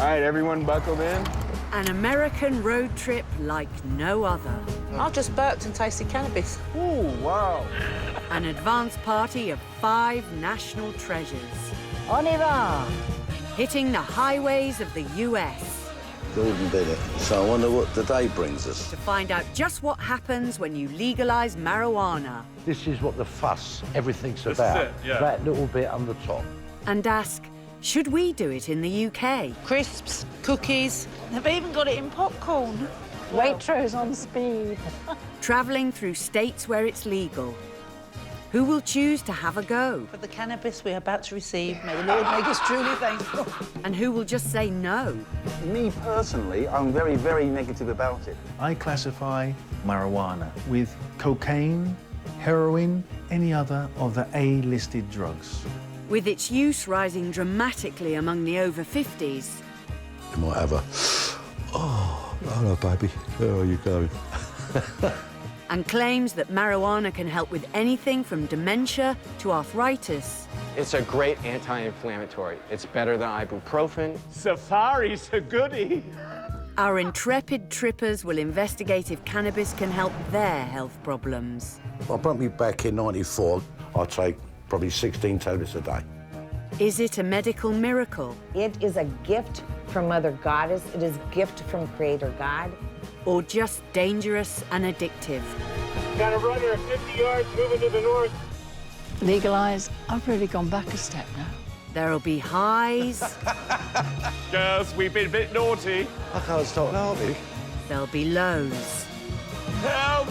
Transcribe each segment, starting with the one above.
right, everyone buckled in? An American road trip like no other. I just burped and tasted cannabis. Ooh, wow. An advance party of 5 national treasures. On y va! Hitting the highways of the US. Golden did it. So I wonder what the day brings us. To find out just what happens when you legalise marijuana. This is what the fuss, everything's This about. is it, yeah. That little bit on the top. And ask, should we do it in the UK? Crisps, cookies. They've even got it in popcorn. Waitrose on speed. Travelling through states where it's legal. Who will choose to have a go? For the cannabis we're about to receive, may the Lord make us truly thankful. And who will just say no? Me personally, I'm very, very negative about it. I classify marijuana with cocaine, heroin, any other of the A-listed drugs. With its use rising dramatically among the over 50s. You might have a, oh, hello, baby, where are you going? And claims that marijuana can help with anything from dementia to arthritis. It's a great anti-inflammatory. It's better than ibuprofen. Safari's a goodie. Our intrepid trippers will investigate if cannabis can help their health problems. I brought me back in '94. I take probably 16 tablets a day. Is it a medical miracle? It is a gift from Mother Goddess. It is a gift from Creator God. Or just dangerous and addictive? Got a runner at 50 yards moving to the north. Legalise? I've really gone back a step now. There'll be highs. Girls, we've been a bit naughty. I can't stop laughing. There'll be lows. Help!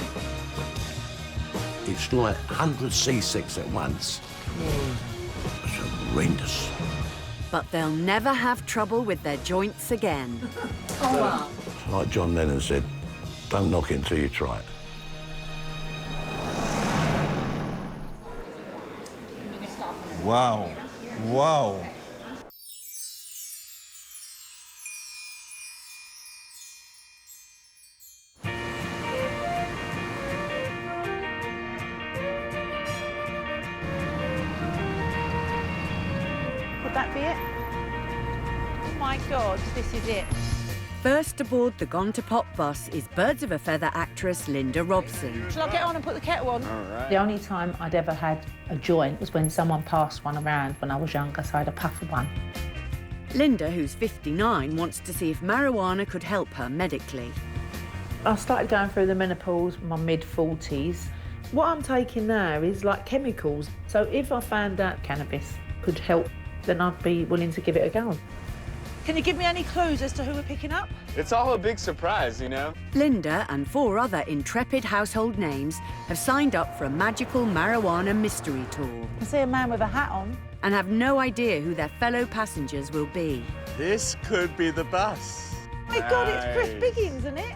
It's like 100 C6 at once. It's horrendous. But they'll never have trouble with their joints again. Oh, wow. Like John Lennon said, don't knock it until you try it. Wow. Wow. Would that be it? Oh, my God, this is it. First aboard the Gone to Pop bus is Birds of a Feather actress Linda Robson. Shall I get on and put the kettle on? All right. The only time I'd ever had a joint was when someone passed one around when I was younger, so I had a puff of one. Linda, who's 59, wants to see if marijuana could help her medically. I started going through the menopause, my mid-40s. What I'm taking now is like chemicals, so if I found out cannabis could help, then I'd be willing to give it a go. Can you give me any clues as to who we're picking up? It's all a big surprise, you know? Linda and 4 other intrepid household names have signed up for a magical marijuana mystery tour I see a man with a hat on. and have no idea who their fellow passengers will be. This could be the bus. My God, it's Chris Biggins, isn't it?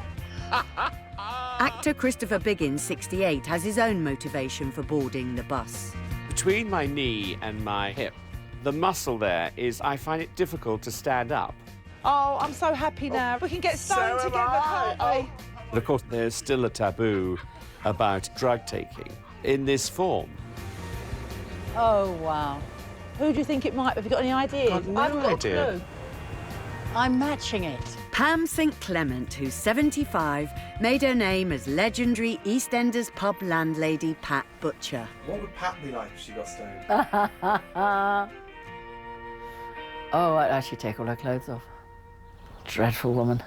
Actor Christopher Biggins, 68, has his own motivation for boarding the bus. Between my knee and my hip, the muscle there is, I find it difficult to stand up. Oh, I'm so happy now. We can get stoned so am together, I. can't we? But of course, there's still a taboo about drug taking in this form. Oh, wow. Who do you think it might be? Have you got any ideas? I've no I haven't got a idea. clue. I'm matching it. Pam St Clement, who's 75, made her name as legendary EastEnders pub landlady Pat Butcher. What would Pat be like if she got stoned? Oh, I'd actually take all her clothes off. Dreadful woman.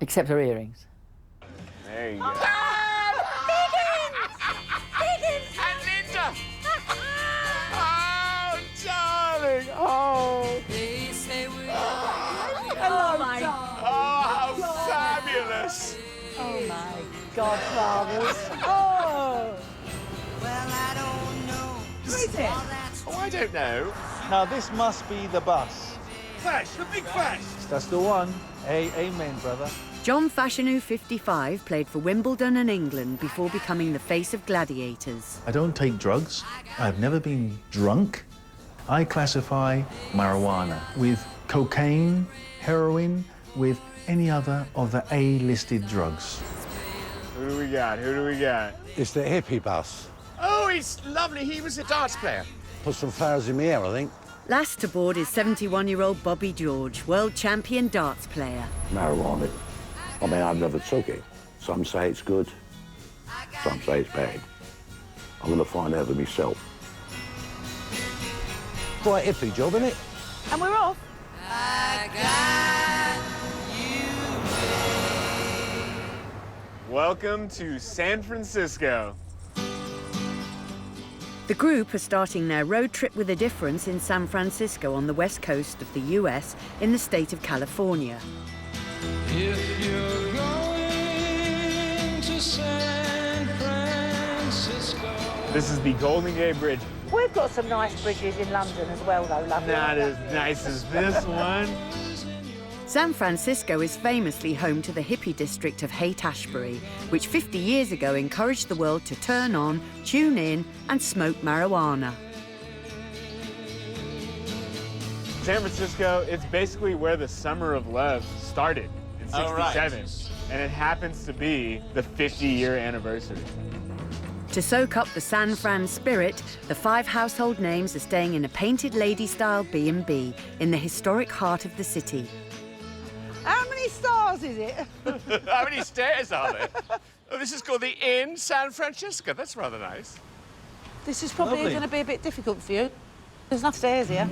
Except her earrings. There you go. And Linda! Oh, darling! Oh! Hello, mate. Oh, how fabulous! Oh, my godfathers. Oh. Who is it? Oh, I don't know. Now, this must be the bus. Flash, the big flash! That's the one. Hey, amen, brother. John Fashanu, 55, played for Wimbledon and England before becoming the face of Gladiators. I don't take drugs. I've never been drunk. I classify marijuana with cocaine, heroin, with any other of the A-listed drugs. Who do we got? Who do we got? It's the hippie bus. Oh, he's lovely. He was a darts player. Put some flowers in my hair, I think. Last aboard is 71-year-old Bobby George, world champion darts player. Marijuana. I mean, I've never took it. Some say it's good, some say it's bad. I'm going to find out for myself. Quite a hippie job, isn't it? And we're off. Welcome to San Francisco. The group are starting their road trip with a difference in San Francisco on the west coast of the US in the state of California. If you're going to San Francisco. This is the Golden Gate Bridge. We've got some nice bridges in London as well, though, lovely. Not as nice as this one. San Francisco is famously home to the hippie district of Haight-Ashbury, which 50 years ago encouraged the world to turn on, tune in, and smoke marijuana. San Francisco, it's basically where the Summer of Love started in '67. Oh, right. And it happens to be the 50-year anniversary. To soak up the San Fran spirit, the 5 household names are staying in a painted lady-style B&B in the historic heart of the city. How many stars is it? How many stairs are there? Oh, this is called the Inn San Francisco. That's rather nice. This is probably Lovely. going to be a bit difficult for you. There's enough stairs here.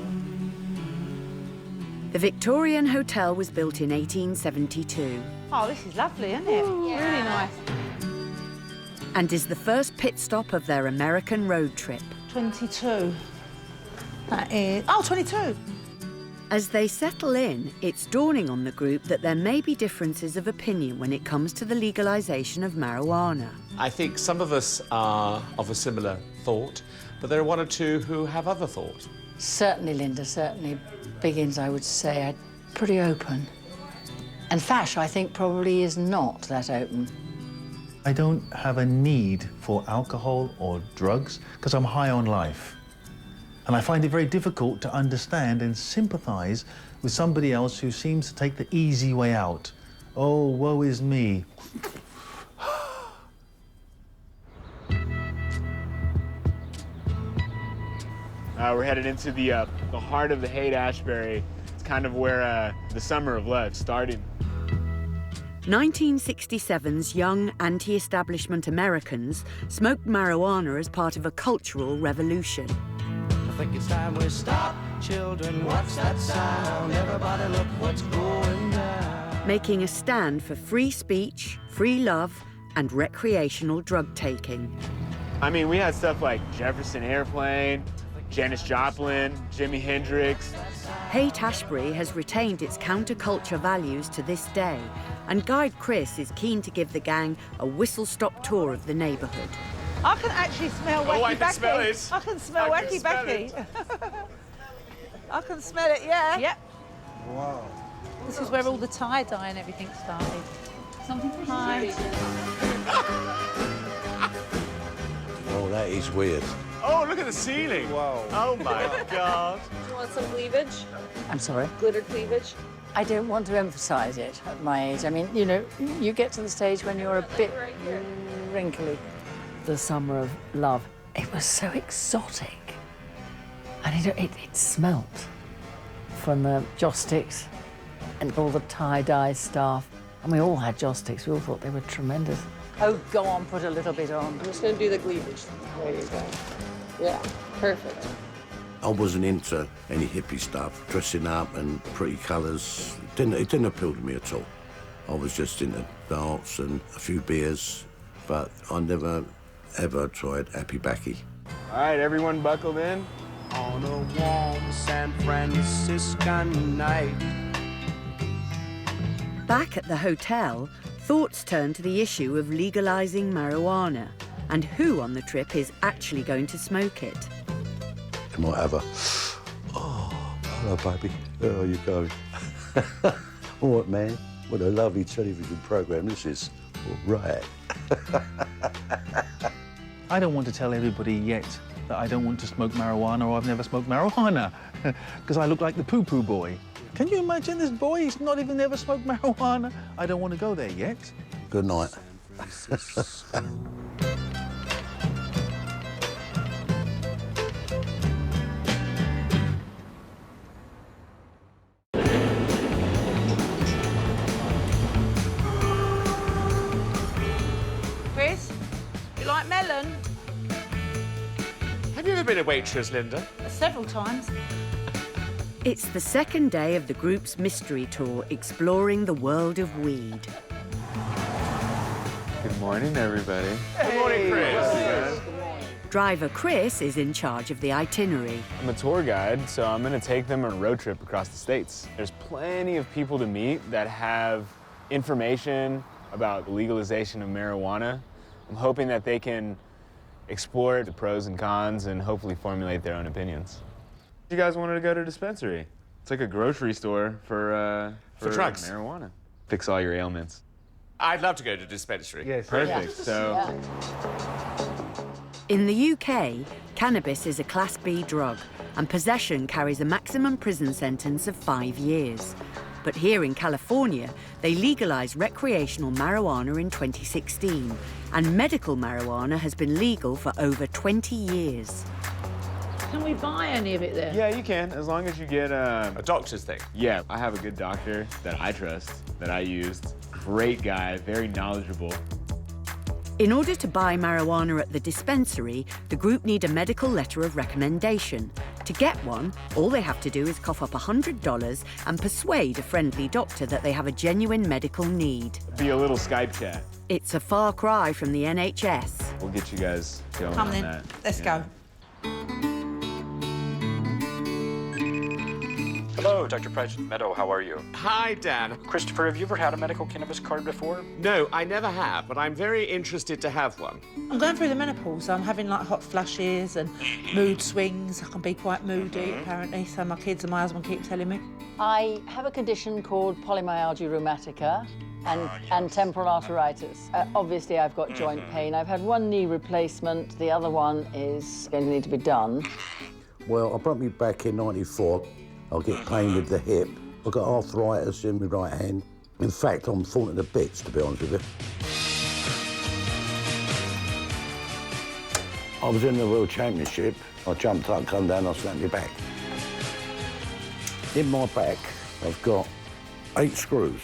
The Victorian Hotel was built in 1872 Oh, this is lovely, isn't it? Really nice. and is the first pit stop of their American road trip. 22. That is... Oh, 22. As they settle in, it's dawning on the group that there may be differences of opinion when it comes to the legalisation of marijuana. I think some of us are of a similar thought, but there are one or two who have other thought. Certainly, Linda, certainly. Biggins, I would say, are pretty open. And Fash, I think, probably is not that open. I don't have a need for alcohol or drugs because I'm high on life. And I find it very difficult to understand and sympathise with somebody else who seems to take the easy way out. Oh, woe is me. We're headed into the heart of the Haight-Ashbury. It's kind of where the Summer of Love started. 1967's young anti-establishment Americans smoked marijuana as part of a cultural revolution. I think it's time we stop. Children, what's that sound? Everybody look what's going down. Making a stand for free speech, free love, and recreational drug taking. I mean, we had stuff like Jefferson Airplane, Janis Joplin, Jimi Hendrix. Haight-Ashbury has retained its counterculture values to this day, and Guide Chris is keen to give the gang a whistle-stop tour of the neighbourhood. I can actually smell wacky I can backy. smell it. I can smell I can wacky smell backy. it. I can smell it, yeah. Yep. Wow. This is where all the tie-dye and everything started. Something for Hi. Oh, that is weird. Oh, look at the ceiling. Wow. Oh, my God. Do you want some cleavage? I'm sorry? Glitter cleavage? I don't want to emphasise it at my age. I mean, you know, you get to the stage when you're a bit wrinkly. The Summer of Love, it was so exotic. And it smelt from the joss sticks and all the tie-dye stuff. And we all had joss sticks. We all thought they were tremendous. Oh, go on, put a little bit on. I'm just going to do the cleavage. There you go. Yeah, perfect. I wasn't into any hippie stuff, dressing up and pretty colours. It didn't appeal to me at all. I was just into darts and a few beers, but I never, ever tried Happy Backy. All right, everyone buckled in. On a warm San Francisco night. Back at the hotel, thoughts turn to the issue of legalising marijuana and who on the trip is actually going to smoke it. You might have a, oh, hello, baby. How are you going? All right, man. What a lovely television programme this is. All right. I don't want to tell everybody yet that I don't want to smoke marijuana or I've never smoked marijuana because I look like the poo-poo boy. Can you imagine this boy? He's not even ever smoked marijuana. I don't want to go there yet. Good night. been a waitress, Linda. Several times. It's the second day of the group's mystery tour exploring the world of weed. Good morning, everybody. Good morning, Chris. Driver Chris is in charge of the itinerary. I'm a tour guide, so I'm gonna take them on a road trip across the states. There's plenty of people to meet that have information about the legalization of marijuana. I'm hoping that they can explore the pros and cons and hopefully formulate their own opinions. You guys wanted to go to a dispensary. It's like a grocery store for drugs. Marijuana. Fix all your ailments. I'd love to go to dispensary. Yes. Perfect. So. In the UK, cannabis is a Class B drug, and possession carries a maximum prison sentence of 5 years. But here in California, they legalized recreational marijuana in 2016, and medical marijuana has been legal for over 20 years. Can we buy any of it there? Yeah, you can, as long as you get A doctor's thing. Yeah, I have a good doctor that I trust, that I used. Great guy, very knowledgeable. In order to buy marijuana at the dispensary, the group need a medical letter of recommendation. To get one, all they have to do is cough up $100 and persuade a friendly doctor that they have a genuine medical need. Be a little Skype chat. It's a far cry from the NHS. We'll get you guys going Come on then, that. let's go. Hello, Dr. Price Meadow, how are you? Hi, Dan. Christopher, have you ever had a medical cannabis card before? No, I never have, but I'm very interested to have one. I'm going through the menopause. I'm having like hot flushes and mood swings. I can be quite moody, apparently, so my kids and my husband keep telling me. I have a condition called polymyalgia rheumatica and temporal arteritis. Obviously, I've got joint pain. I've had one knee replacement. The other one is going to need to be done. Well, I broke my back in '94. I'll get pain with the hip. I've got arthritis in my right hand. In fact, I'm falling to bits, to be honest with you. I was in the World Championship. I jumped up, come down, I snapped my back. In my back, I've got 8 screws,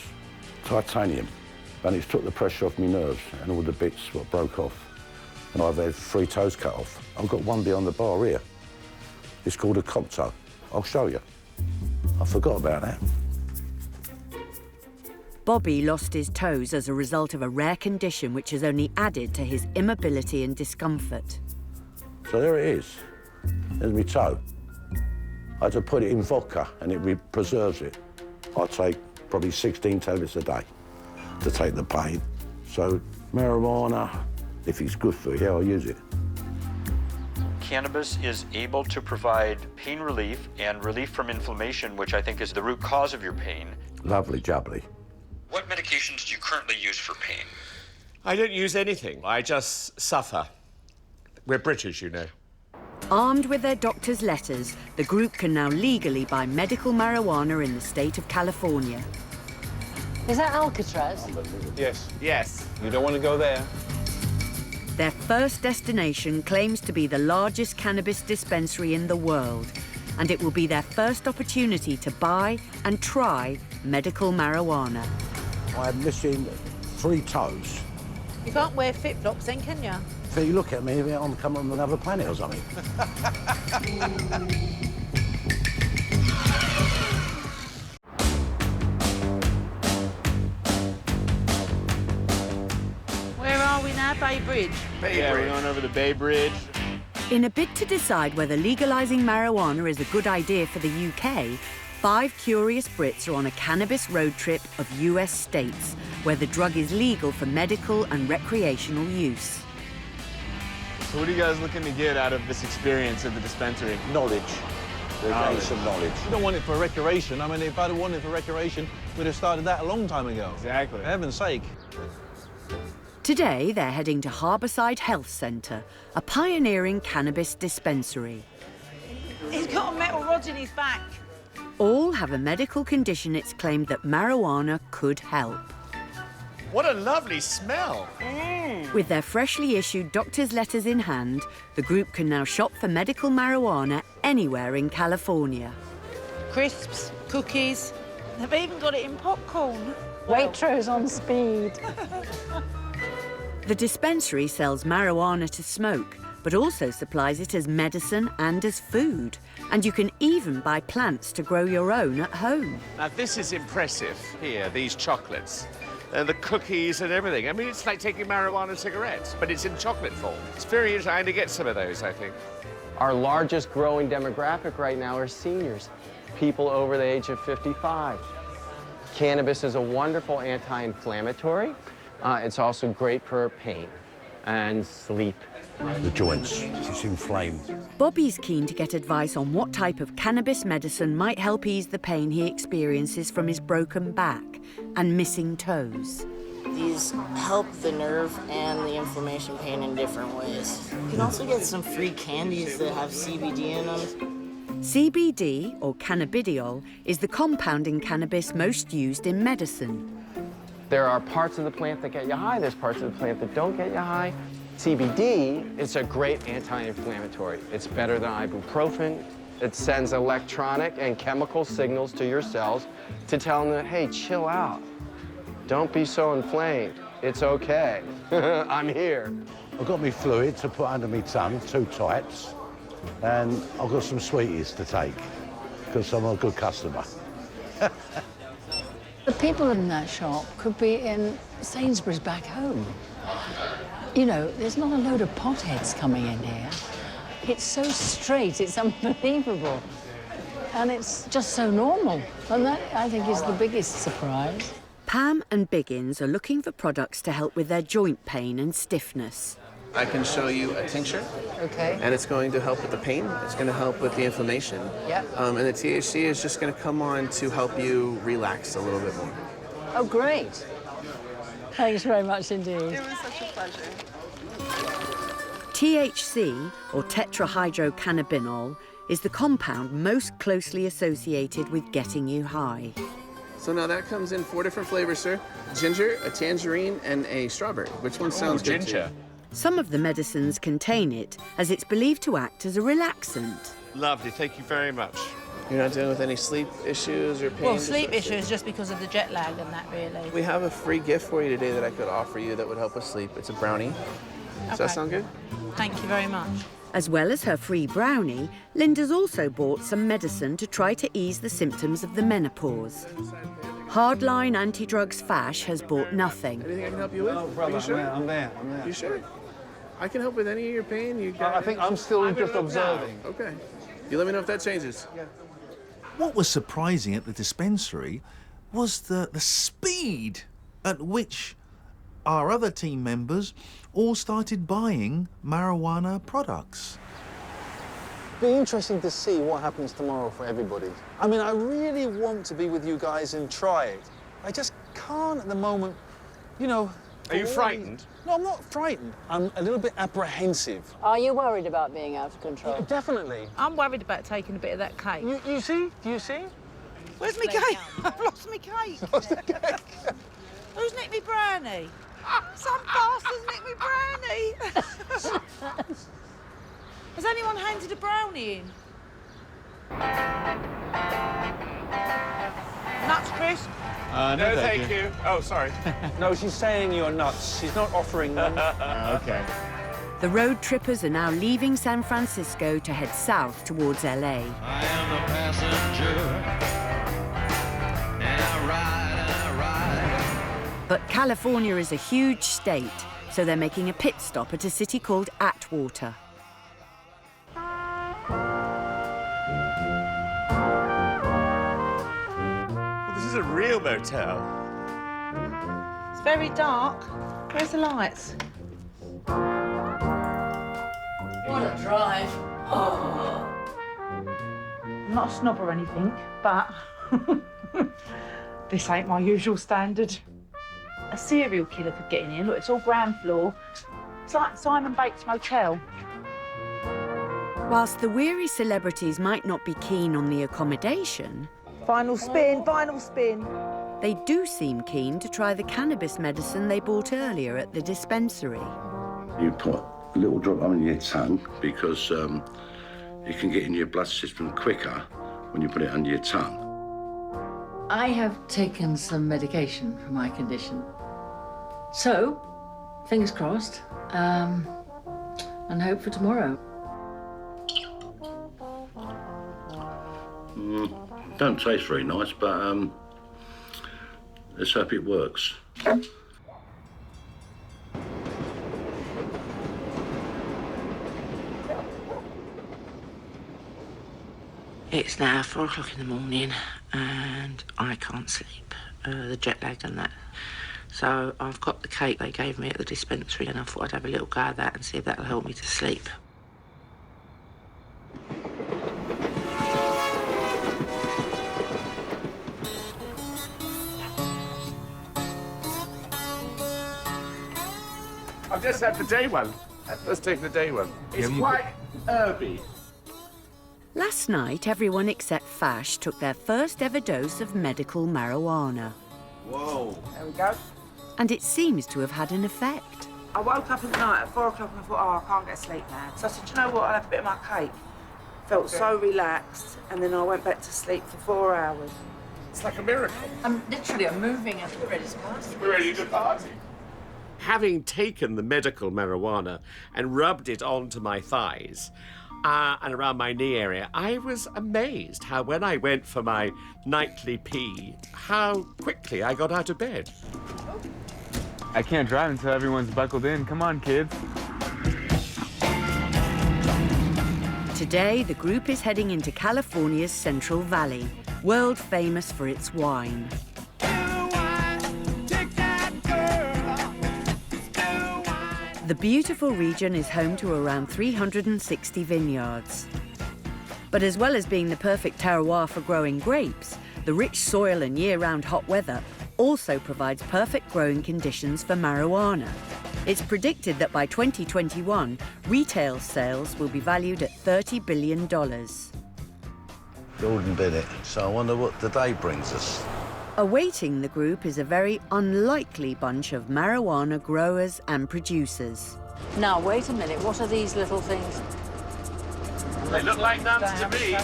titanium, and it's took the pressure off my nerves and all the bits what broke off. And I've had 3 toes cut off. I've got one beyond the bar here. It's called a copto. I'll show you. I forgot about that. Bobby lost his toes as a result of a rare condition which has only added to his immobility and discomfort. So there it is. There's my toe. I had to put it in vodka and it preserves it. I take probably 16 tablets a day to take the pain. So marijuana, if it's good for you, I'll use it. Cannabis is able to provide pain relief and relief from inflammation, which I think is the root cause of your pain. Lovely jubbly. What medications do you currently use for pain? I don't use anything. I just suffer. We're British, you know. Armed with their doctor's letters, the group can now legally buy medical marijuana in the state of California. Is that Alcatraz? Yes. Yes. You don't want to go there. Their first destination claims to be the largest cannabis dispensary in the world, and it will be their first opportunity to buy and try medical marijuana. I'm missing 3 toes. You can't wear flip-flops then, can you? So you look at me, I'm coming from another planet or something. Where are we now? Bay Bridge? We're going over the Bay Bridge. In a bid to decide whether legalising marijuana is a good idea for the UK, 5 curious Brits are on a cannabis road trip of US states, where the drug is legal for medical and recreational use. So what are you guys looking to get out of this experience at the dispensary? Knowledge. Knowledge. Some knowledge. You don't want it for recreation. I mean, if I'd have wanted it for recreation, we'd have started that a long time ago. Exactly. For heaven's sake. Today, they're heading to Harbourside Health Centre, a pioneering cannabis dispensary. He's got a metal rod in his back. All have a medical condition it's claimed that marijuana could help. What a lovely smell. With their freshly issued doctor's letters in hand, the group can now shop for medical marijuana anywhere in California. Crisps, cookies. They've even got it in popcorn. Waitrose on speed. The dispensary sells marijuana to smoke, but also supplies it as medicine and as food. And you can even buy plants to grow your own at home. Now, this is impressive here, these chocolates. The cookies and everything. I mean, it's like taking marijuana cigarettes, but it's in chocolate form. It's very interesting to get some of those, I think. Our largest growing demographic right now are seniors, people over the age of 55. Cannabis is a wonderful anti-inflammatory. It's also great for pain and sleep. The joints, it's inflamed. Bobby's keen to get advice on what type of cannabis medicine might help ease the pain he experiences from his broken back and missing toes. These help the nerve and the inflammation pain in different ways. You can also get some free candies that have CBD in them. CBD, or cannabidiol, is the compound in cannabis most used in medicine. There are parts of the plant that get you high, there's parts of the plant that don't get you high. CBD is a great anti-inflammatory. It's better than ibuprofen. It sends electronic and chemical signals to your cells to tell them that, hey, chill out. Don't be so inflamed. It's okay. I'm here. I've got me fluid to put under my tongue, 2 types, and I've got some sweeties to take, because I'm a good customer. The people in that shop could be in Sainsbury's back home. You know, there's not a load of potheads coming in here. It's so straight, it's unbelievable. And it's just so normal. And that, I think, is the biggest surprise. Pam and Biggins are looking for products to help with their joint pain and stiffness. I can show you a tincture. Okay. And it's going to help with the pain. It's going to help with the inflammation. Yep. And the THC is just going to come on to help you relax a little bit more. Oh, great. Thanks very much indeed. It was such a pleasure. THC, or tetrahydrocannabinol, is the compound most closely associated with getting you high. So now that comes in 4 different flavors, sir. Ginger, a tangerine, and a strawberry. Which one sounds good to you? Ginger. Some of the medicines contain it, as it's believed to act as a relaxant. Lovely, thank you very much. You're not dealing with any sleep issues or pain? Well, sleep issues just because of the jet lag and that, really. We have a free gift for you today that I could offer you that would help with sleep. It's a brownie. Does that sound good? Thank you very much. As well as her free brownie, Linda's also bought some medicine to try to ease the symptoms of the menopause. Hardline anti-drugs Fash has bought nothing. Anything I can help you with? No, brother, Are you sure? I'm there. You sure? I can help with any of your pain. You got I think I'm still just observing. Okay. You let me know if that changes. Yeah. What was surprising at the dispensary was the speed at which our other team members all started buying marijuana products. Be interesting to see what happens tomorrow for everybody. I mean, I really want to be with you guys and try it. I just can't at the moment, you know. Are you frightened? No, I'm not frightened. I'm a little bit apprehensive. Are you worried about being out of control? Yeah, definitely. I'm worried about taking a bit of that cake. You see? Do you see? Where's my cake? I've lost my cake. Lost the cake. Who's nicked me brownie? Some bastard's nicked me brownie. Has anyone handed a brownie in? Nuts, Chris? No, thank you. Oh, sorry. No, she's saying you're nuts. She's not offering them. Okay. The road trippers are now leaving San Francisco to head south towards LA. I am the passenger, and I ride. But California is a huge state, so they're making a pit stop at a city called Atwater. This is a real motel. It's very dark. Where's the lights? What a drive. Oh. I'm not a snob or anything, but this ain't my usual standard. A serial killer could get in here. Look, it's all ground floor. It's like Simon Bates' motel. Whilst the weary celebrities might not be keen on the accommodation, Final spin, final spin. they do seem keen to try the cannabis medicine they bought earlier at the dispensary. You put a little drop on your tongue because it can get in your blood system quicker when you put it under your tongue. I have taken some medication for my condition. So, fingers crossed, and hope for tomorrow. Don't taste very nice, but let's hope it works. It's now 4 o'clock in the morning and I can't sleep, the jet lag and that. So I've got the cake they gave me at the dispensary and I thought I'd have a little go at that and see if that'll help me to sleep. I've just had the day one. Let's take the day one. It's quite herby. Last night, everyone except Fash took their first ever dose of medical marijuana. Whoa. There we go. And it seems to have had an effect. I woke up in the night at 4 o'clock and I thought, oh, I can't get sleep now. So I said, you know what, I'll have a bit of my cake. Felt so relaxed, and then I went back to sleep for 4 hours. It's like a miracle. I'm moving and we're ready to party. We're ready to party. Having taken the medical marijuana and rubbed it onto my thighs and around my knee area, I was amazed how when I went for my nightly pee, how quickly I got out of bed. I can't drive until everyone's buckled in. Come on, kids. Today, the group is heading into California's Central Valley, world famous for its wine. The beautiful region is home to around 360 vineyards. But as well as being the perfect terroir for growing grapes, the rich soil and year-round hot weather also provides perfect growing conditions for marijuana. It's predicted that by 2021, retail sales will be valued at $30 billion. Golden Bennett, so I wonder what the day brings us. Awaiting the group is a very unlikely bunch of marijuana growers and producers. Now, wait a minute, what are these little things? They look like nuns to me.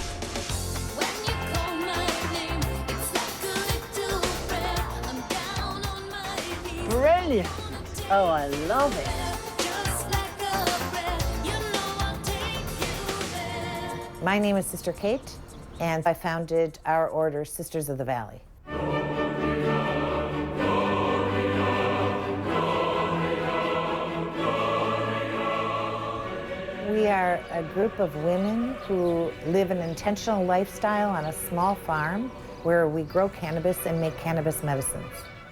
Brilliant! Oh, I love it. My name is Sister Kate, and I founded our order, Sisters of the Valley. We are a group of women who live an intentional lifestyle on a small farm where we grow cannabis and make cannabis medicines.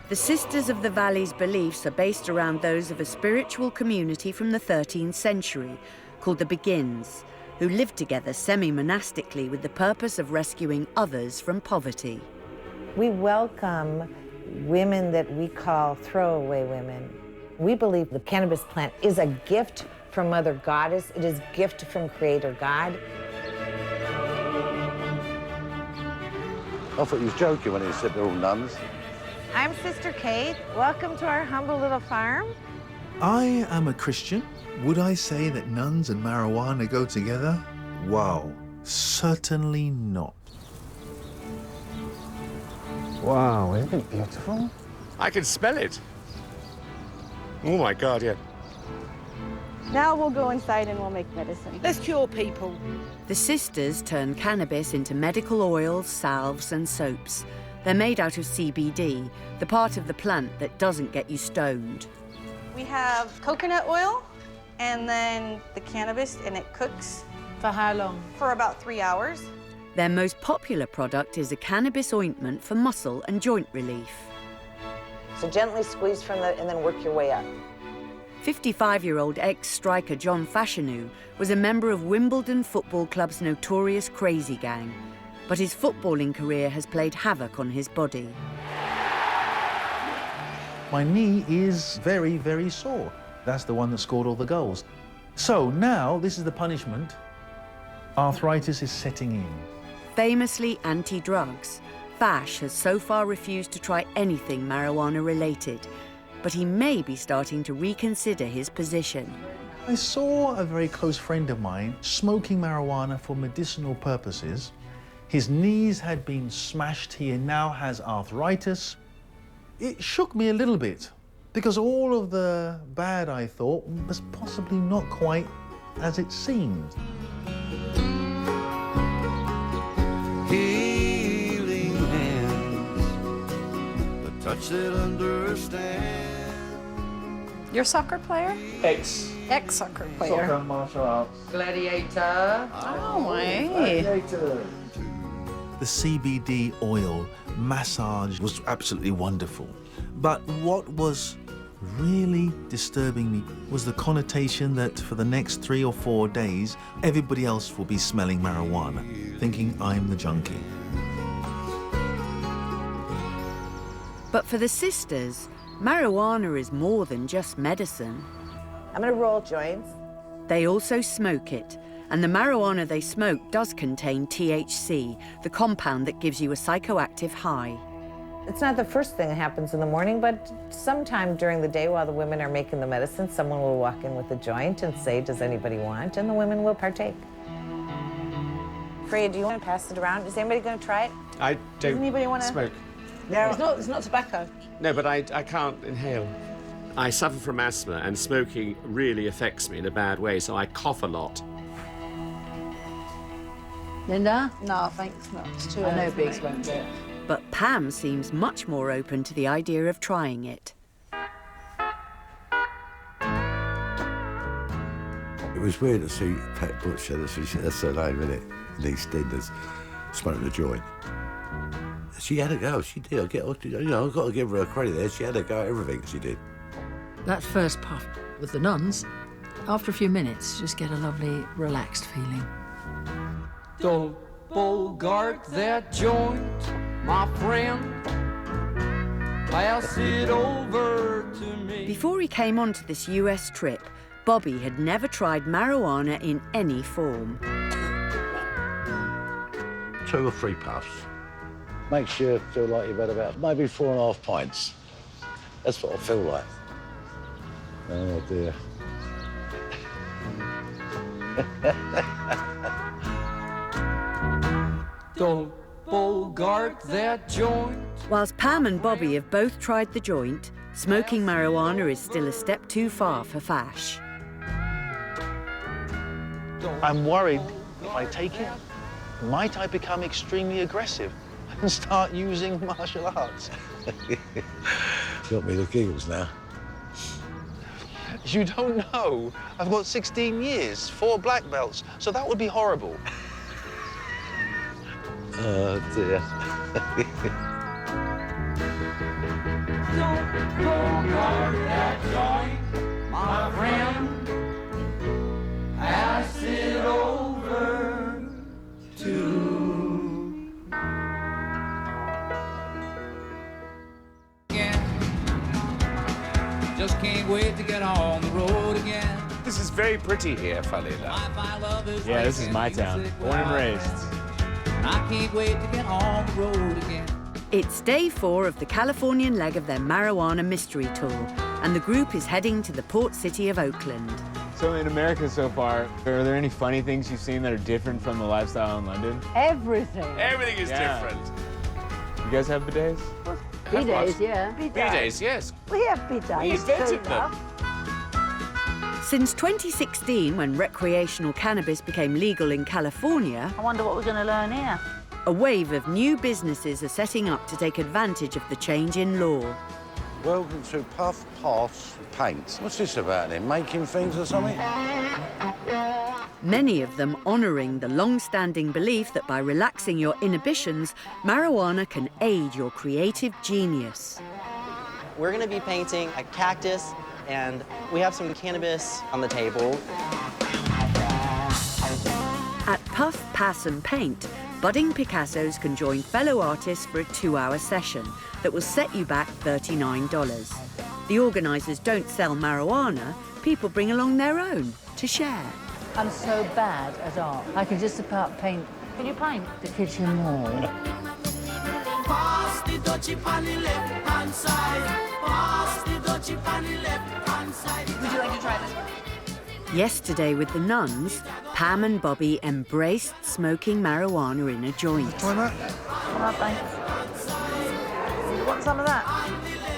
The Sisters of the Valley's beliefs are based around those of a spiritual community from the 13th century called the Beguines, who lived together semi-monastically with the purpose of rescuing others from poverty. We welcome women that we call throwaway women. We believe the cannabis plant is a gift from Mother Goddess. It is a gift from Creator God. I thought he was joking when he said they're all nuns. I'm Sister Kate. Welcome to our humble little farm. I am a Christian. Would I say that nuns and marijuana go together? Wow, certainly not. Wow, isn't it beautiful? I can smell it. Oh my God, yeah. Now we'll go inside and we'll make medicine. Let's cure people. The sisters turn cannabis into medical oils, salves and soaps. They're made out of CBD, the part of the plant that doesn't get you stoned. We have coconut oil and then the cannabis, and it cooks. For how long? For about 3 hours. Their most popular product is a cannabis ointment for muscle and joint relief. So gently squeeze from the, and then work your way up. 55-year-old ex-striker John Fashanu was a member of Wimbledon Football Club's notorious Crazy Gang, but his footballing career has played havoc on his body. My knee is very, very sore. That's the one that scored all the goals. So now, this is the punishment. Arthritis is setting in. Famously anti-drugs, Fash has so far refused to try anything marijuana-related, but he may be starting to reconsider his position. I saw a very close friend of mine smoking marijuana for medicinal purposes. His knees had been smashed. He now has arthritis. It shook me a little bit because all of the bad I thought was possibly not quite as it seemed. Healing hands, the touch that understands. You're a soccer player? Ex-soccer player. Soccer and martial arts. Gladiator. Oh, hey. The CBD oil massage was absolutely wonderful. But what was really disturbing me was the connotation that for the next 3 or 4 days, everybody else will be smelling marijuana, thinking I'm the junkie. But for the sisters, marijuana is more than just medicine. I'm gonna roll joints. They also smoke it, and the marijuana they smoke does contain THC, the compound that gives you a psychoactive high. It's not the first thing that happens in the morning, but sometime during the day while the women are making the medicine, someone will walk in with a joint and say, does anybody want? And the women will partake. Freya, do you want to pass it around? Is anybody going to try it? I Does anybody don't wanna- smoke. No, it's not tobacco. No, but I can't inhale. I suffer from asthma, and smoking really affects me in a bad way, so I cough a lot. Linda? No, thanks, no. It's too I know early for Biggs me. won't do it. But Pam seems much more open to the idea of trying it. It was weird to see Pat Butcher, that's her name, isn't it? These dinners, smoking a joint. She had a go, she did. I've got to give her a credit there. She had a go at everything she did. That first puff with the nuns, after a few minutes, just get a lovely, relaxed feeling. Don't bogart that joint, my friend. Pass it over to me. Before he came onto this US trip, Bobby had never tried marijuana in any form. 2 or 3 puffs. Makes you feel like you've had about maybe 4.5 pints. That's what I feel like. Oh dear. Don't bogart that joint. Whilst Pam and Bobby have both tried the joint, smoking marijuana is still a step too far for Fash. I'm worried if I take it, might I become extremely aggressive and start using martial arts? Got me the giggles now. You don't know. I've got 16 years, 4 black belts, so that would be horrible. Oh dear. Don't bogart that joint, my friend. Pass it over to just can't wait to get on the road again. This is very pretty here, funny enough. Yeah, this is my town. Born and raised. I can't wait to get on the road again. It's day 4 of the Californian leg of their marijuana mystery tour, and the group is heading to the port city of Oakland. So in America so far, are there any funny things you've seen that are different from the lifestyle in London? Everything. Everything is Yeah. different. You guys have bidets? B-days, yeah. B-days, yes. We have bidets. We invented them. Since 2016, when recreational cannabis became legal in California, I wonder what we're going to learn here. a wave of new businesses are setting up to take advantage of the change in law. Welcome to Puff Pass Paint. What's this about then? Making things or something? Many of them honouring the long-standing belief that by relaxing your inhibitions, marijuana can aid your creative genius. We're going to be painting a cactus, and we have some cannabis on the table. At Puff, Pass and Paint, budding Picassos can join fellow artists for a 2-hour session that will set you back $39. The organisers don't sell marijuana, people bring along their own to share. I'm so bad at art. I can just about paint. Can you paint? The kitchen wall. Pass the dutchie on the left-hand side. Pass the dutchie on the left-hand side. Would you like to try this one? Yesterday with the nuns, Pam and Bobby embraced smoking marijuana in a joint. Oh, thanks. You want some of that?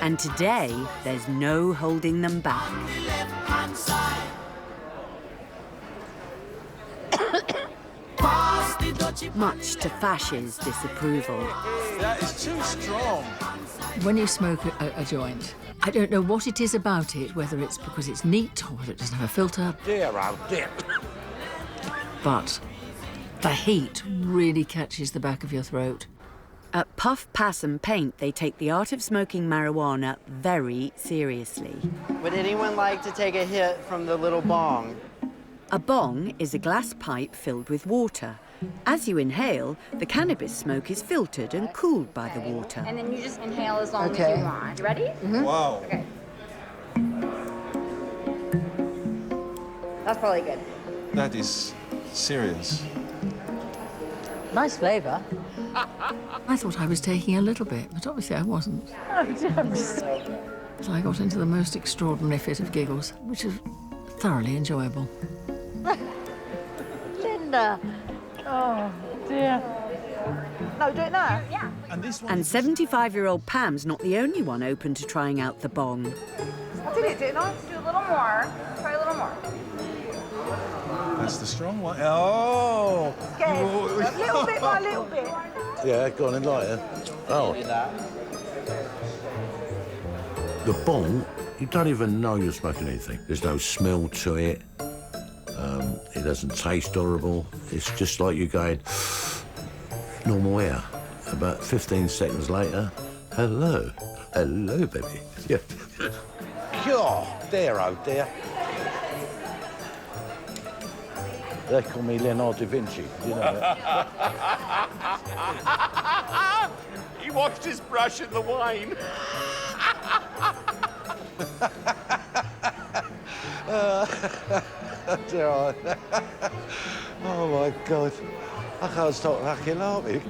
And today, there's no holding them back. much to Fash's disapproval. That is too strong. When you smoke a joint, I don't know what it is about it, whether it's because it's neat or whether it doesn't have a filter. Dear, oh dear. But the heat really catches the back of your throat. At Puff, Pass and Paint, they take the art of smoking marijuana very seriously. Would anyone like to take a hit from the little bong? A bong is a glass pipe filled with water. As you inhale, the cannabis smoke is filtered and cooled by the water. And then you just inhale as long as you want. You ready? Wow. Okay. That's probably good. That is serious. Nice flavour. I thought I was taking a little bit, but obviously I wasn't. So I got into the most extraordinary fit of giggles, which is thoroughly enjoyable. Linda. Oh, dear. No, do it now. Yeah. And 75-year-old Pam's not the only one open to trying out the bong. I did it, didn't I? Let's do a little more. Try a little more. That's the strong one. Oh! Again. A little bit by little bit. Yeah, go on and light it. Oh. The bong, you don't even know you're smoking anything. There's no smell to it. It doesn't taste horrible. It's just like you're going normal air. About 15 seconds later, hello. Hello, baby. Yeah. God, dear, oh dear. They call me Leonardo da Vinci, you know that? He washed his brush in the wine. Oh my God, I can't stop fucking laughing.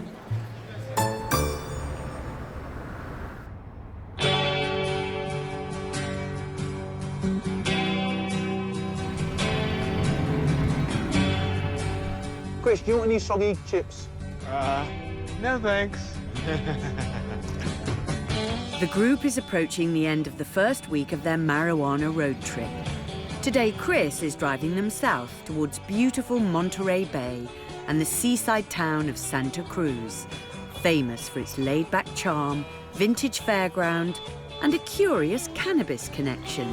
Chris, do you want any soggy chips? No thanks. The group is approaching the end of the first week of their marijuana road trip. Today, Chris is driving them south towards beautiful Monterey Bay and the seaside town of Santa Cruz, famous for its laid-back charm, vintage fairground, and a curious cannabis connection.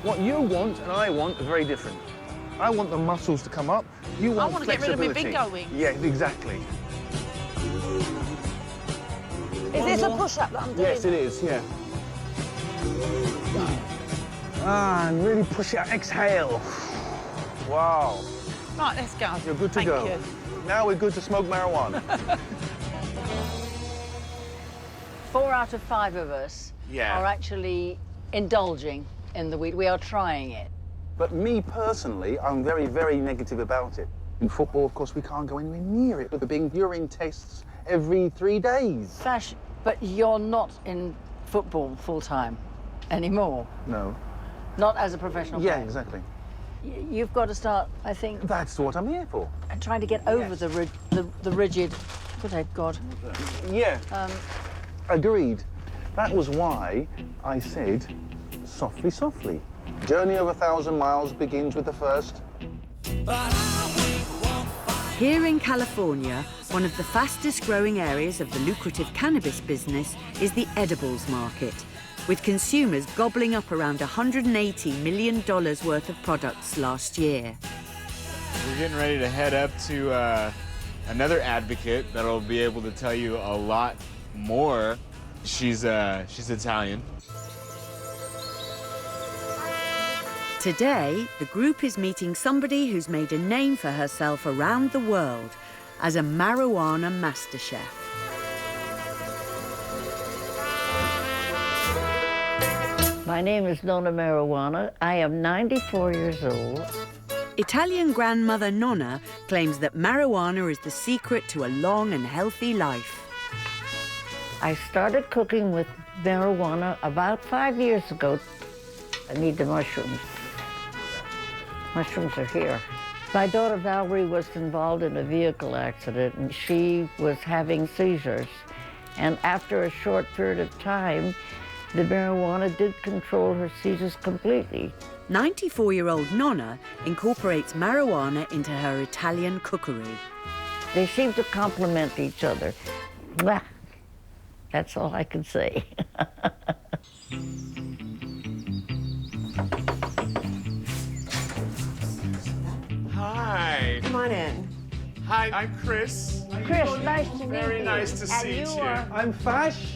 What you want and I want are very different. I want the muscles to come up. You want I want to get rid of my big going. Yeah, exactly. Is this a push-up that I'm doing? Yes, it is, yeah. And really push it out. Exhale. Wow. Right, let's go. You're good to Thank go. you. Now we're good to smoke marijuana. 4 out of 5 of us Yeah. are actually indulging in the weed. We are trying it. But me personally, I'm very, very negative about it. In football, of course, we can't go anywhere near it. But there being urine tests every 3 days. Fash, but you're not in football full-time anymore. No. Not as a professional Yeah, player. exactly. You've got to start, I think, That's what I'm here for. and trying to get over the rigid. Good head, God. Yeah. Agreed. That was why I said, softly, softly. Journey of 1,000 miles begins with the first. Here in California, one of the fastest growing areas of the lucrative cannabis business is the edibles market, with consumers gobbling up around $180 million worth of products last year. We're getting ready to head up to another advocate that'll be able to tell you a lot more. She's Italian. Today, the group is meeting somebody who's made a name for herself around the world as a marijuana master chef. My name is Nonna Marijuana. I am 94 years old. Italian grandmother Nonna claims that marijuana is the secret to a long and healthy life. I started cooking with marijuana about 5 years ago. I need the mushrooms. Mushrooms are here. My daughter Valerie was involved in a vehicle accident and she was having seizures. And after a short period of time, The marijuana did control her seizures completely. 94-year-old Nonna incorporates marijuana into her Italian cookery. They seem to complement each other. Mwah. That's all I can say. Hi. Come on in. Hi, I'm Chris. Chris, nice to meet you. Very nice to see you. I'm Fash.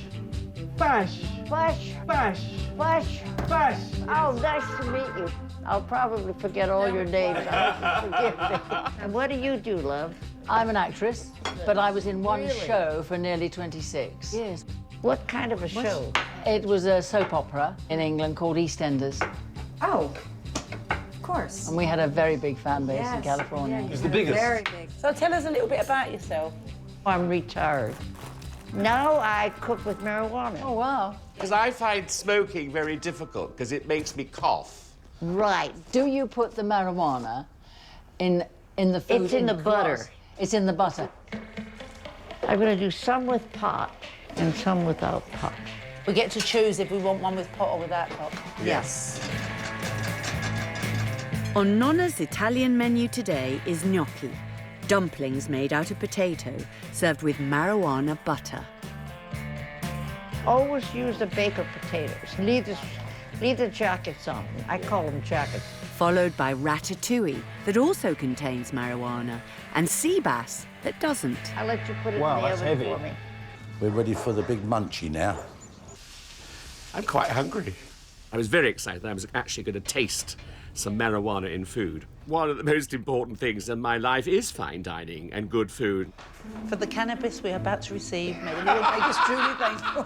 Fash. Flash. Fash. Flash. Fash. Oh, nice to meet you. I'll probably forget all your names. I hope you forgive me. And what do you do, love? I'm an actress, but I was in one Really? show for nearly 26. Yes. What kind of a show? It was a soap opera in England called EastEnders. Oh, of course. And we had a very big fan base in Yes. California. Yeah, it's the biggest. Very big. So tell us a little bit about yourself. I'm retired. Now I cook with marijuana. Oh, wow. Because I find smoking very difficult because it makes me cough. Right. Do you put the marijuana in the food? It's in the butter. glass? It's in the butter. I'm going to do some with pot and some without pot. We get to choose if we want one with pot or without pot. Yes. On Nonna's Italian menu today is gnocchi, dumplings made out of potato, served with marijuana butter. Always use the baker potatoes. Leave the jackets on. I call them jackets. Followed by ratatouille, that also contains marijuana, and sea bass, that doesn't. I'll let you put it Wow, in the that's oven heavy. for me. We're ready for the big munchie now. I'm quite hungry. I was very excited that I was actually going to taste some marijuana in food. One of the most important things in my life is fine dining and good food. For the cannabis we're about to receive, may the Lord make us truly thankful.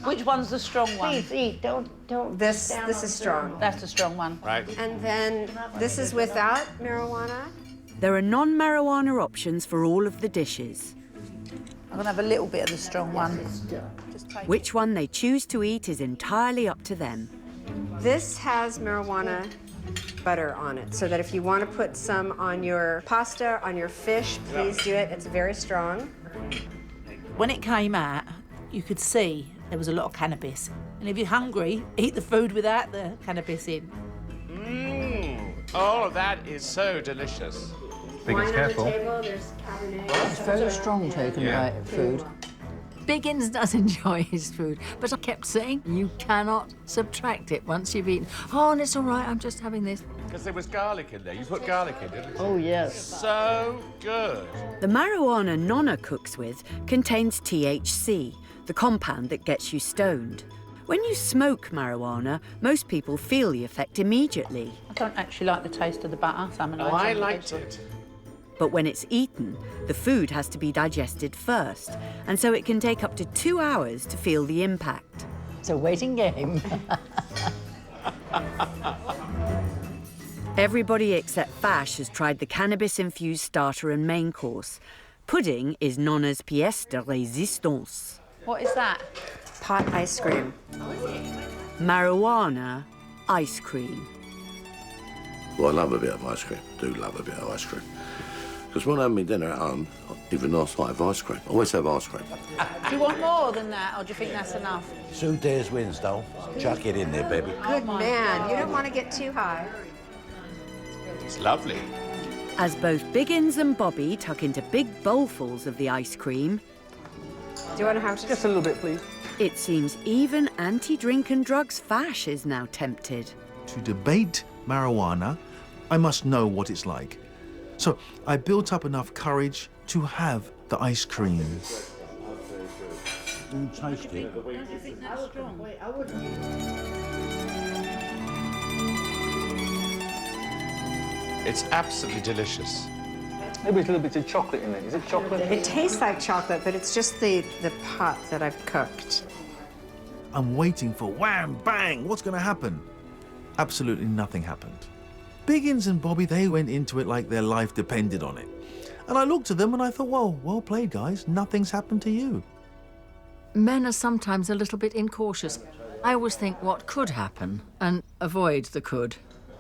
Which one's the strong one? Please eat. Don't. This is strong. That's the strong one. Right. And then this is without marijuana. There are non-marijuana options for all of the dishes. I'm going to have a little bit of the strong one. Which one they choose to eat is entirely up to them. This has marijuana butter on it, so that if you want to put some on your pasta, on your fish, please do it. It's very strong. When it came out, you could see there was a lot of cannabis. And if you're hungry, eat the food without the cannabis in. Oh, that is so delicious. Wine on the table, there's Cabernet. It's very strong taken by food. Biggins does enjoy his food, but I kept saying, you cannot subtract it once you've eaten. Oh, and it's all right, I'm just having this. Because there was garlic in there. You put garlic in, didn't you? Oh, yes. So good. The marijuana Nonna cooks with contains THC, the compound that gets you stoned. When you smoke marijuana, most people feel the effect immediately. I don't actually like the taste of the butter. So Oh, I liked it. But when it's eaten, the food has to be digested first, and so it can take up to 2 hours to feel the impact. It's a waiting game. Everybody except Fash has tried the cannabis-infused starter and main course. Pudding is Nonna's pièce de résistance. What is that? Pot ice cream. Marijuana ice cream. Well, I love a bit of ice cream. I do love a bit of ice cream. Because when I have my dinner at home, even last night, I have ice cream. I always have ice cream. Do you want more than that, or do you think that's enough? Sue dares wins, though. Chuck it in there, baby. Good man. You don't want to get too high. It's lovely. As both Biggins and Bobby tuck into big bowlfuls of the ice cream, Do you want to have Just a little bit, please. it seems even anti-drink and drugs Fash is now tempted. To debate marijuana, I must know what it's like. So I built up enough courage to have the ice cream. Taste it. It's absolutely delicious. Maybe it's a little bit of chocolate in it. Is it chocolate? It tastes like chocolate, but it's just the pot that I've cooked. I'm waiting for wham, bang, what's going to happen? Absolutely nothing happened. Biggins and Bobby, they went into it like their life depended on it. And I looked at them and I thought, well played, guys. Nothing's happened to you. Men are sometimes a little bit incautious. I always think what could happen and avoid the could.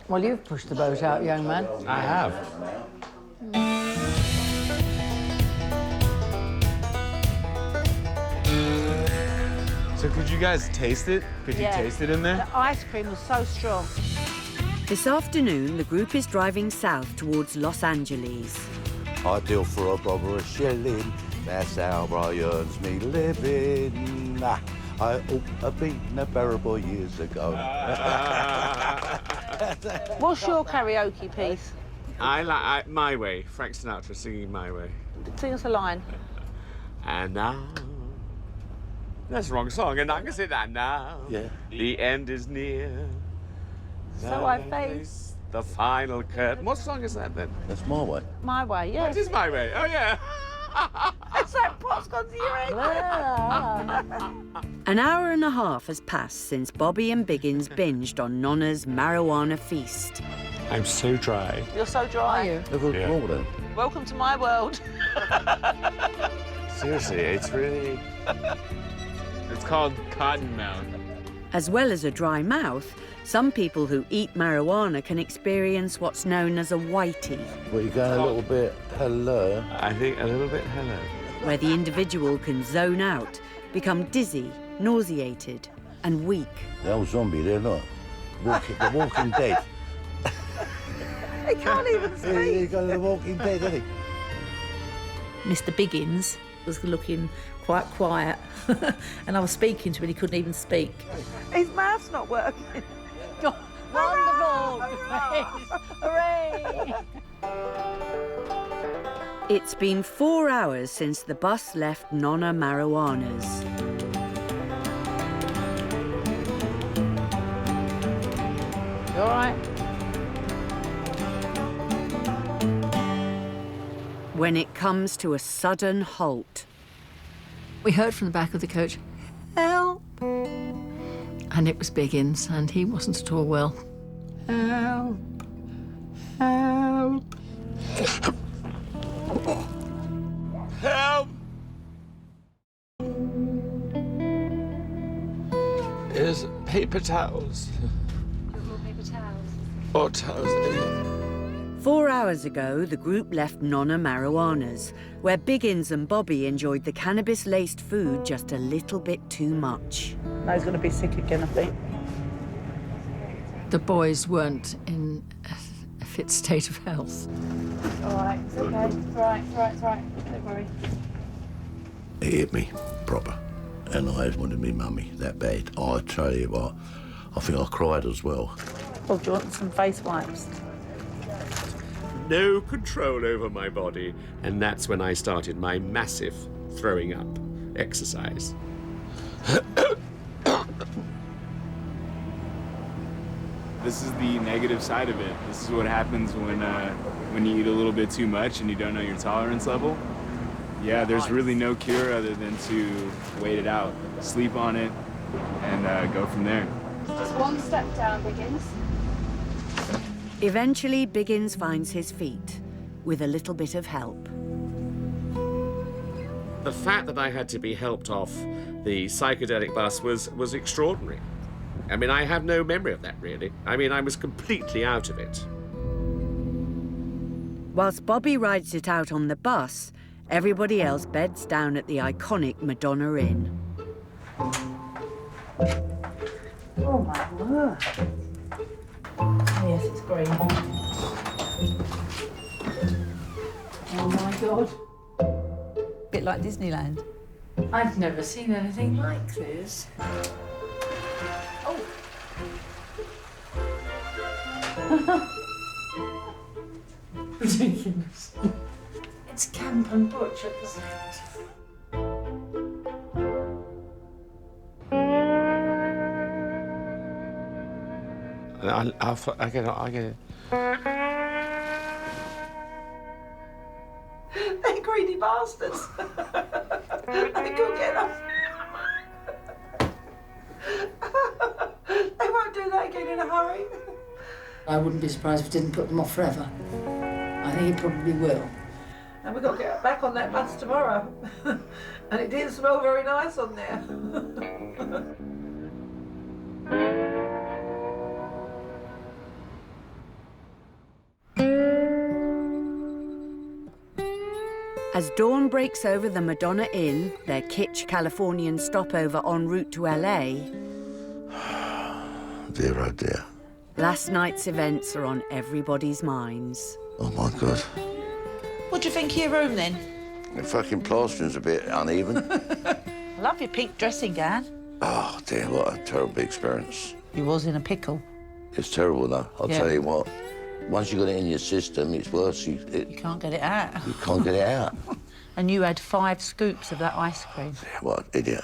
Well, you've pushed the boat out, young man. I have. So Could you guys taste it? Could you taste it in there? The ice cream was so strong. This afternoon, the group is driving south towards Los Angeles. Ideal for a bob or a shilling. That's how I earns me living. I ought to been a barrel boy years ago. What's your karaoke piece? I like My Way, Frank Sinatra singing My Way. Sing us a line. And now... That's the wrong song, and I can say that now. Yeah. The end is near. So I face the final curtain. What song is that then? That's My Way. My Way, yes. That is My Way. Oh, yeah. It's like pot's gone to your head. An hour and a half has passed since Bobby and Biggins binged on Nonna's marijuana feast. I'm so dry. You're so dry. Are you? Yeah. Then. Welcome to my world. Seriously, it's really... It's called cottonmouth. As well as a dry mouth, some people who eat marijuana can experience what's known as a whitey, Well, you're going a little bit hello. I think a little bit hello. where the individual can zone out, become dizzy, nauseated, and weak. The old zombie, they're not. The Walking Dead. He can't even He speak. got the Walking Dead, didn't he? Mr. Biggins was looking quite quiet, and I was speaking to him and he couldn't even speak. His mouth's not working. Wonderful! Hooray! It's been 4 hours since the bus left Nonna Marijuana's. You all right? When it comes to a sudden halt. We heard from the back of the coach, help! And it was Biggins, and he wasn't at all well. Help! Help! Help! Here's paper towels. More paper towels. Or towels. 4 hours ago, the group left Nonna Marijuana's, where Biggins and Bobby enjoyed the cannabis-laced food just a little bit too much. No, he's going to be sick again, I think. The boys weren't in a fit state of health. All right, it's okay. It's right. Don't worry. He hit me proper. And I wanted me mummy that bad. I tell you what, I think I cried as well. Oh, do you want some face wipes? No control over my body. And that's when I started my massive throwing up exercise. This is the negative side of it. This is what happens when you eat a little bit too much and you don't know your tolerance level. Yeah, there's really no cure other than to wait it out, sleep on it, and go from there. Just one step down, Biggins. Eventually, Biggins finds his feet, with a little bit of help. The fact that I had to be helped off the psychedelic bus was extraordinary. I mean, I have no memory of that, really. I mean, I was completely out of it. Whilst Bobby rides it out on the bus, everybody else beds down at the iconic Madonna Inn. Oh, my word. Yes, it's green. Oh, my God. Bit like Disneyland. I've never seen anything like this. Ridiculous. It's Camp and Butchers. I get it. They're greedy bastards. They couldn't get enough. They won't do that again in a hurry. I wouldn't be surprised if it didn't put them off forever. I think it probably will. And we've got to get back on that bus tomorrow. And it didn't smell very nice on there. As dawn breaks over the Madonna Inn, their kitsch Californian stopover en route to LA, Dear, oh dear. last night's events are on everybody's minds. Oh, my God. What do you think of your room, then? The fucking plastering's a bit uneven. I love your pink dressing gown. Oh, dear, what a terrible experience. You was in a pickle. It's terrible, though. I'll Yeah. tell you what. Once you got it in your system, it's worse. You can't get it out. You can't get it out. And you had 5 scoops of that ice cream. What an idiot.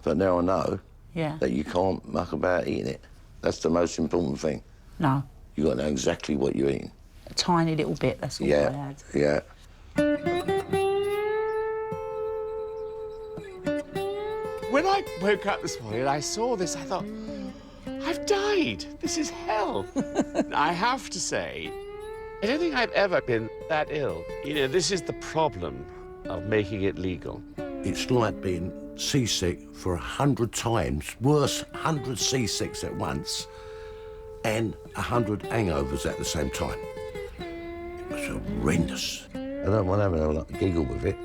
But now I know Yeah. that you can't muck about eating it. That's the most important thing. No, You got to know exactly what you're eating. a tiny little bit, that's all I Yeah, had. yeah. When I woke up this morning and I saw this, I thought, I've died. This is hell. I have to say, I don't think I've ever been that ill. You know, this is the problem of making it legal. It's like being seasick for 100 times, worse, 100 seasicks at once, and 100 hangovers at the same time. It was horrendous. I don't want to have a giggle with it.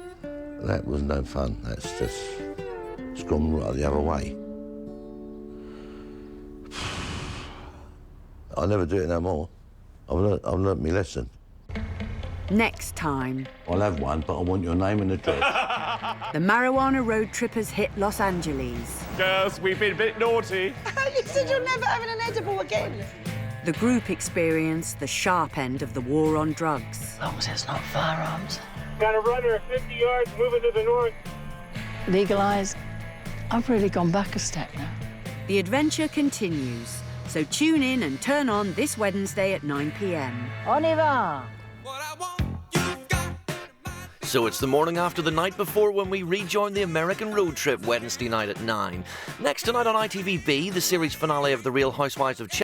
That was no fun. That's just, it's gone right the other way. I'll never do it no more. I've learnt my lesson. Next time, I'll have one, but I want your name and address. the marijuana road trippers hit Los Angeles. Girls, we've been a bit naughty. You said you're never having an edible again. The group experienced the sharp end of the war on drugs. As long as it's not firearms. Got a runner at 50 yards moving to the north. Legalise. I've really gone back a step now. The adventure continues, so tune in and turn on this Wednesday at 9 p.m. On y va! So it's the morning after the night before when we rejoin the American road trip Wednesday night at 9. Next tonight on ITVB, the series finale of The Real Housewives of